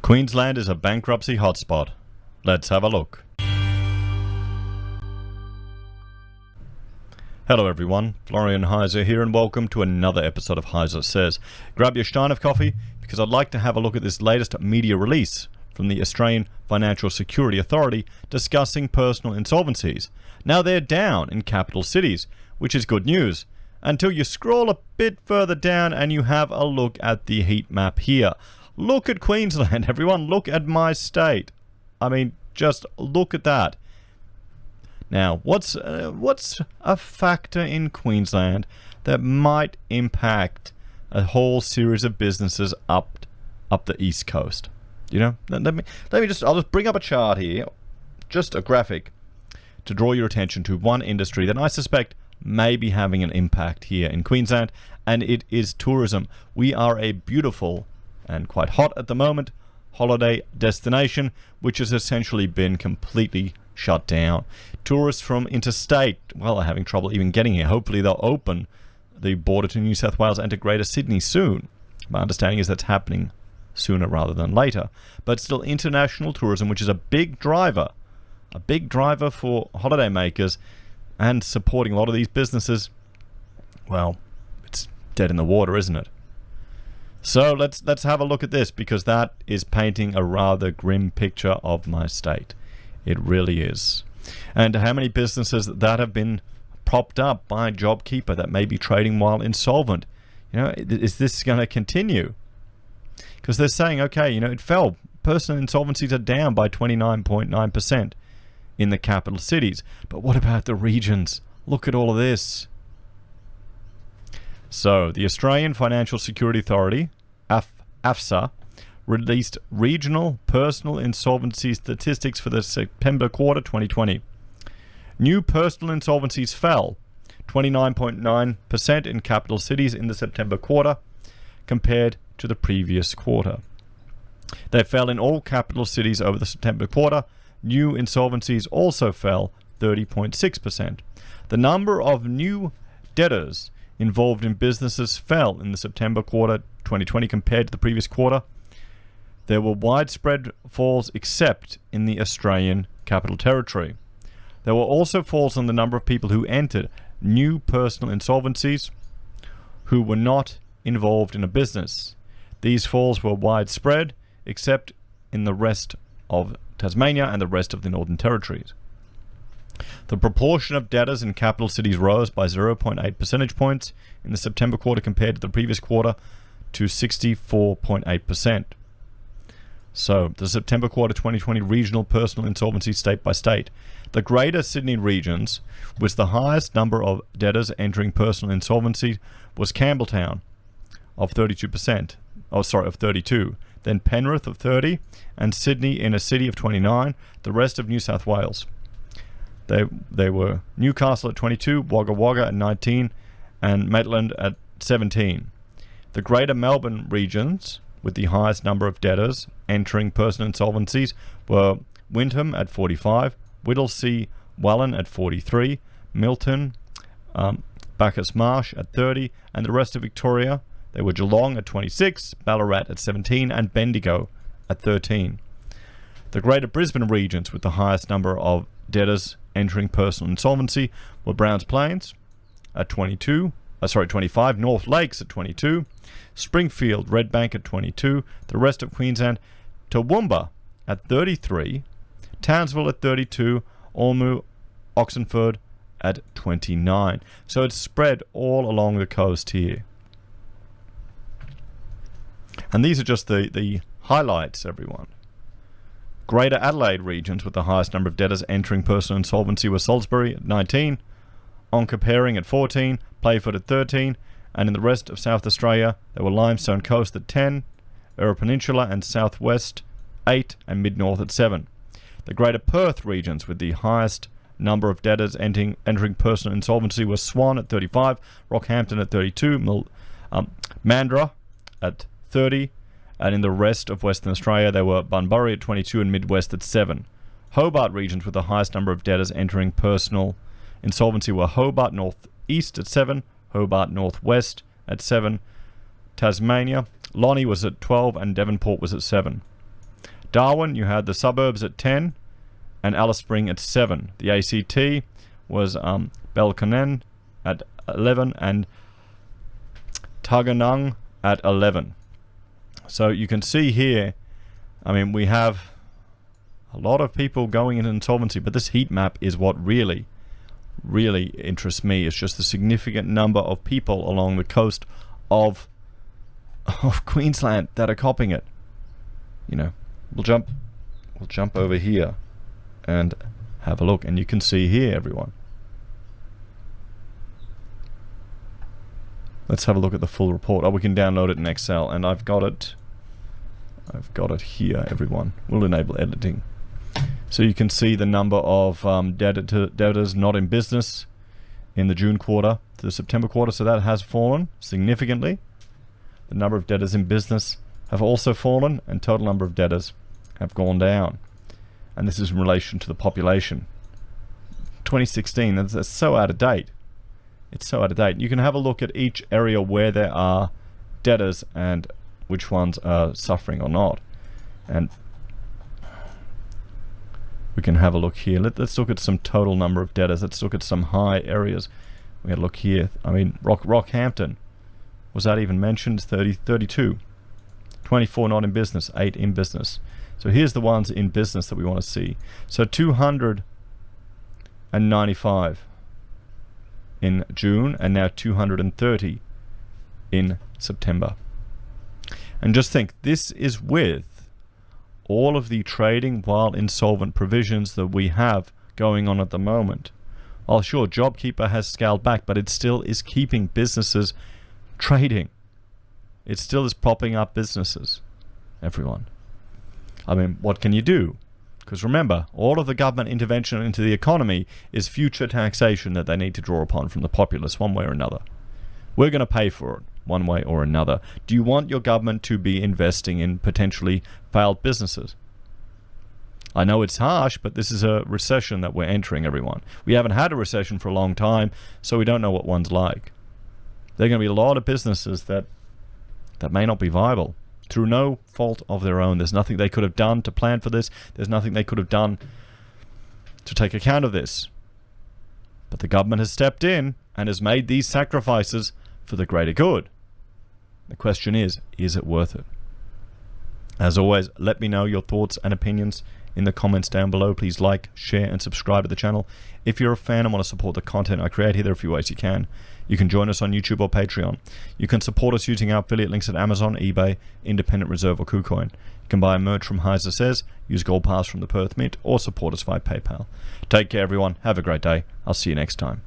Queensland is a bankruptcy hotspot. Let's have a look. Hello everyone, Florian.heise here and welcome to another episode of HeiseSays. Grab your stein of coffee because I'd like to have a look at this latest media release from the Australian Financial Security Authority discussing personal insolvencies. Now they're down in capital cities, which is good news, until you scroll a bit further down and you have a look at the heat map here. Look at Queensland, everyone. Look at my state. I mean, just look at that. Now, what's a factor in Queensland that might impact a whole series of businesses up the east coast? You know, I'll just bring up a chart here, just a graphic, to draw your attention to one industry that I suspect may be having an impact here in Queensland, and it is tourism. We are a beautiful and quite hot at the moment holiday destination, which has essentially been completely shut down. Tourists from interstate, well, are having trouble even getting here. Hopefully they'll open the border to New South Wales and to Greater Sydney soon. My understanding is that's happening sooner rather than later. But still, international tourism, which is a big driver for holidaymakers and supporting a lot of these businesses, well, it's dead in the water, isn't it? So let's have a look at this, because that is painting a rather grim picture of my state. It really is. And how many businesses that have been propped up by JobKeeper that may be trading while insolvent? You know, is this going to continue? Because they're saying, okay, you know, it fell. Personal insolvencies are down by 29.9% in the capital cities. But what about the regions? Look at all of this. So, the Australian Financial Security Authority, AFSA, released regional personal insolvency statistics for the September quarter 2020. New personal insolvencies fell 29.9% in capital cities in the September quarter compared to the previous quarter. They fell in all capital cities over the September quarter. New insolvencies also fell 30.6%. The number of new debtors involved in businesses fell in the September quarter 2020 compared to the previous quarter. There were widespread falls except in the Australian Capital Territory. There were also falls on the number of people who entered new personal insolvencies who were not involved in a business. These falls were widespread except in the rest of Tasmania and the rest of the Northern Territories. The proportion of debtors in capital cities rose by 0.8 percentage points in the September quarter compared to the previous quarter to 64.8%. So, the September quarter 2020 regional personal insolvency state by state. The Greater Sydney regions, with the highest number of debtors entering personal insolvency, was Campbelltown of 32%. Of 32. Then Penrith of 30, and Sydney Inner City of 29. The rest of New South Wales. They were Newcastle at 22, Wagga Wagga at 19, and Maitland at 17. The Greater Melbourne regions, with the highest number of debtors entering personal insolvencies, were Wyndham at 45, Whittlesea Wallen at 43, Milton, Bacchus Marsh at 30, and the rest of Victoria, they were Geelong at 26, Ballarat at 17, and Bendigo at 13. The Greater Brisbane regions, with the highest number of debtors entering personal insolvency, were Browns Plains at 25, North Lakes at 22, Springfield, Redbank at 22, the rest of Queensland, Toowoomba at 33, Townsville at 32, Ormoo, Oxenford at 29. So it's spread all along the coast here. And these are just the highlights, everyone. Greater Adelaide regions with the highest number of debtors entering personal insolvency were Salisbury at 19, Onkaparing at 14, Playford at 13, and in the rest of South Australia, there were Limestone Coast at 10, Eyre Peninsula and Southwest 8, and Mid-North at 7. The Greater Perth regions with the highest number of debtors entering personal insolvency were Swan at 35, Rockhampton at 32, Mandurah at 30, and in the rest of Western Australia, there were Bunbury at 22 and Midwest at 7. Hobart regions with the highest number of debtors entering personal insolvency were Hobart North East at 7, Hobart North West at 7, Tasmania, Lonnie was at 12 and Devonport was at 7. Darwin, you had the suburbs at 10 and Alice Spring at 7. The ACT was Belconnen at 11 and Tuggeranong at 11. So you can see here, I mean, we have a lot of people going into insolvency, but this heat map is what really interests me. It's just the significant number of people along the coast of Queensland that are copying it. You know, we'll jump over here and have a look, and you can see here, everyone. Let's have a look at the full report. Oh, we can download it in Excel, and I've got it here, everyone. We'll enable editing. So you can see the number of debtors not in business in the June quarter to the September quarter. So that has fallen significantly. The number of debtors in business have also fallen, and total number of debtors have gone down. And this is in relation to the population. 2016, that's so out of date. It's so out of date. You can have a look at each area where there are debtors and which ones are suffering or not. And we can have a look here. Let's look at some total number of debtors. Let's look at some high areas. We had a look here. I mean, Rockhampton. Was that even mentioned? 32. 24 not in business. 8 in business. So here's the ones in business that we want to see. So 295 in June, and now 230 in September. And just think, this is with all of the trading while insolvent provisions that we have going on at the moment. Oh, sure, JobKeeper has scaled back, but it still is keeping businesses trading. It still is propping up businesses, everyone. I mean, what can you do? Because remember, all of the government intervention into the economy is future taxation that they need to draw upon from the populace one way or another. We're going to pay for it one way or another. Do you want your government to be investing in potentially failed businesses? I know it's harsh, but this is a recession that we're entering, everyone. We haven't had a recession for a long time, so we don't know what one's like. There are going to be a lot of businesses that may not be viable through no fault of their own. There's nothing they could have done to plan for this. There's nothing they could have done to take account of this. But the government has stepped in and has made these sacrifices for the greater good. The question is it worth it? As always, let me know your thoughts and opinions in the comments down below. Please like, share, and subscribe to the channel. If you're a fan and want to support the content I create here, there are a few ways you can. You can join us on YouTube or Patreon. You can support us using our affiliate links at Amazon, eBay, Independent Reserve, or Kucoin. You can buy merch from HeiseSays, use Gold Pass from the Perth Mint, or support us via PayPal. Take care, everyone. Have a great day. I'll see you next time.